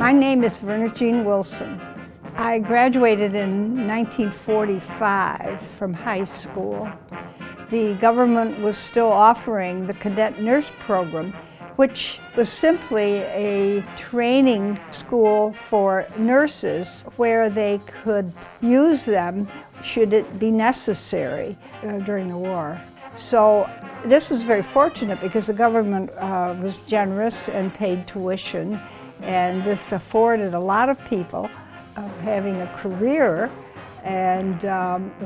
My name is Verna Wilson. I graduated in 1945 from high school. The government was still offering the cadet nurse program, which was simply a training school for nurses where they could use them should it be necessary during the war. So this was very fortunate because the government was generous and paid tuition, and this afforded a lot of people having a career. And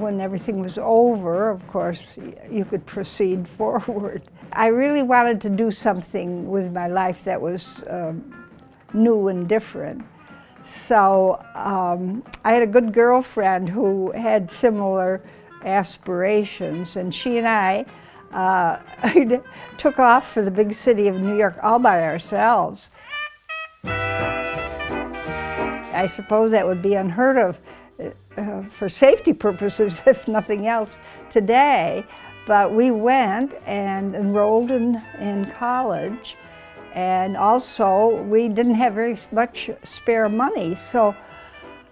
when everything was over, of course, you could proceed forward. I really wanted to do something with my life that was new and different. So I had a good girlfriend who had similar aspirations, and she and I took off for the big city of New York all by ourselves. I suppose that would be unheard of for safety purposes, if nothing else, today. But we went and enrolled in college, and also we didn't have very much spare money, so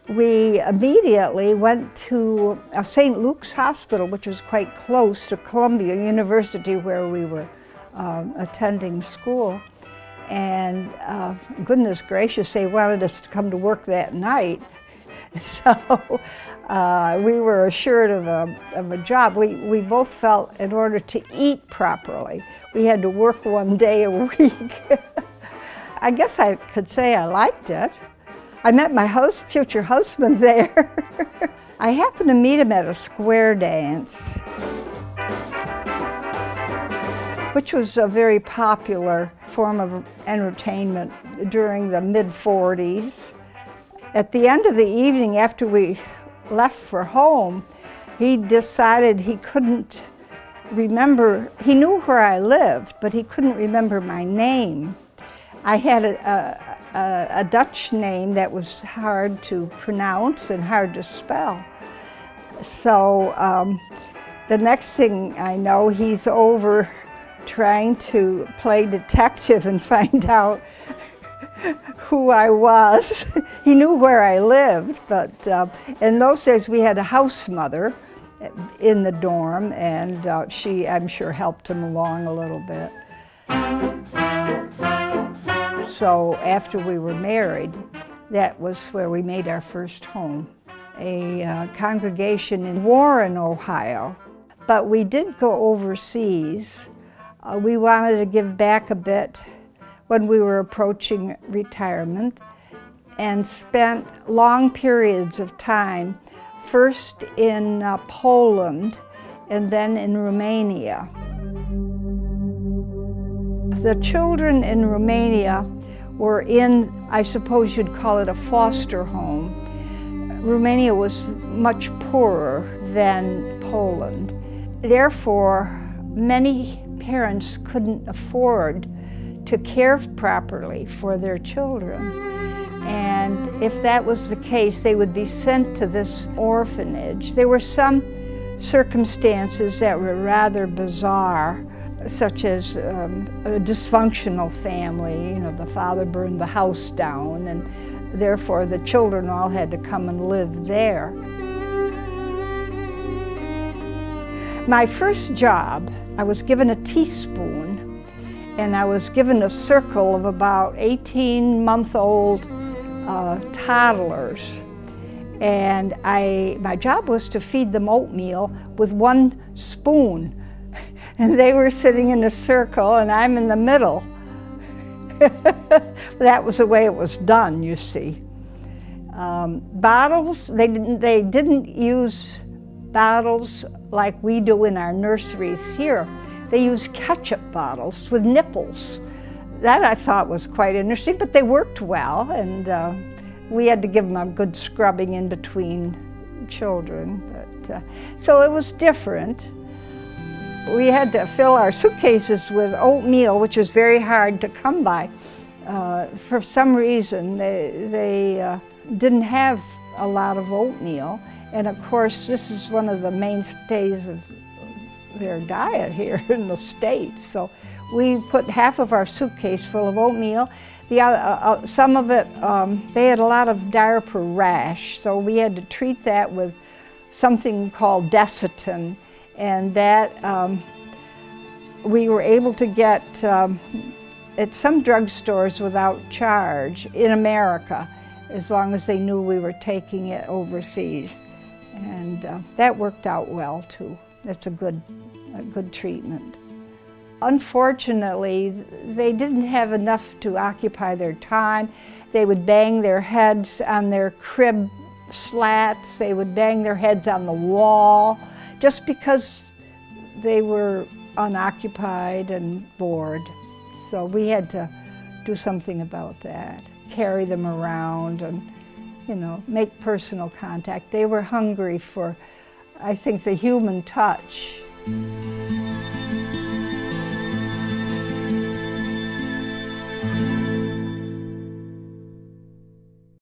we immediately went to St. Luke's Hospital, which was quite close to Columbia University, where we were attending school. And goodness gracious, they wanted us to come to work that night. So we were assured of a job. We both felt in order to eat properly, we had to work one day a week. I guess I could say I liked it. I met my future husband there. I happened to meet him at a square dance, which was a very popular form of entertainment during the mid-40s. At the end of the evening, after we left for home, he decided he couldn't remember. He knew where I lived, but he couldn't remember my name. I had a Dutch name that was hard to pronounce and hard to spell. So the next thing I know, he's over trying to play detective and find out who I was. He knew where I lived, but in those days we had a house mother in the dorm, and she, I'm sure, helped him along a little bit. So after we were married, that was where we made our first home, a congregation in Warren, Ohio. But we did go overseas. We wanted to give back a bit when we were approaching retirement, and spent long periods of time, first in Poland and then in Romania. The children in Romania were in, I suppose you'd call it a foster home. Romania was much poorer than Poland. Therefore, many parents couldn't afford to care properly for their children. And if that was the case, they would be sent to this orphanage. There were some circumstances that were rather bizarre, such as a dysfunctional family. You know, the father burned the house down, and therefore the children all had to come and live there. My first job, I was given a teaspoon, and I was given a circle of about 18-month-old toddlers. And my job was to feed them oatmeal with one spoon. And they were sitting in a circle, and I'm in the middle. That was the way it was done, you see. Bottles, they didn't use bottles like we do in our nurseries here. They used ketchup bottles with nipples. That I thought was quite interesting, but they worked well, and we had to give them a good scrubbing in between children. But, so it was different. We had to fill our suitcases with oatmeal, which is very hard to come by. For some reason, they didn't have a lot of oatmeal, and of course, this is one of the mainstays of their diet here in the States. So We put half of our suitcase full of oatmeal. Some of it, they had a lot of diaper rash, so we had to treat that with something called Desitin, and that we were able to get at some drugstores without charge in America, as long as they knew we were taking it overseas. And that worked out well too. That's a good treatment. Unfortunately, they didn't have enough to occupy their time. They would bang their heads on their crib slats. They would bang their heads on the wall just because they were unoccupied and bored. So we had to do something about that, carry them around and, you know, make personal contact. They were hungry for, I think, the human touch.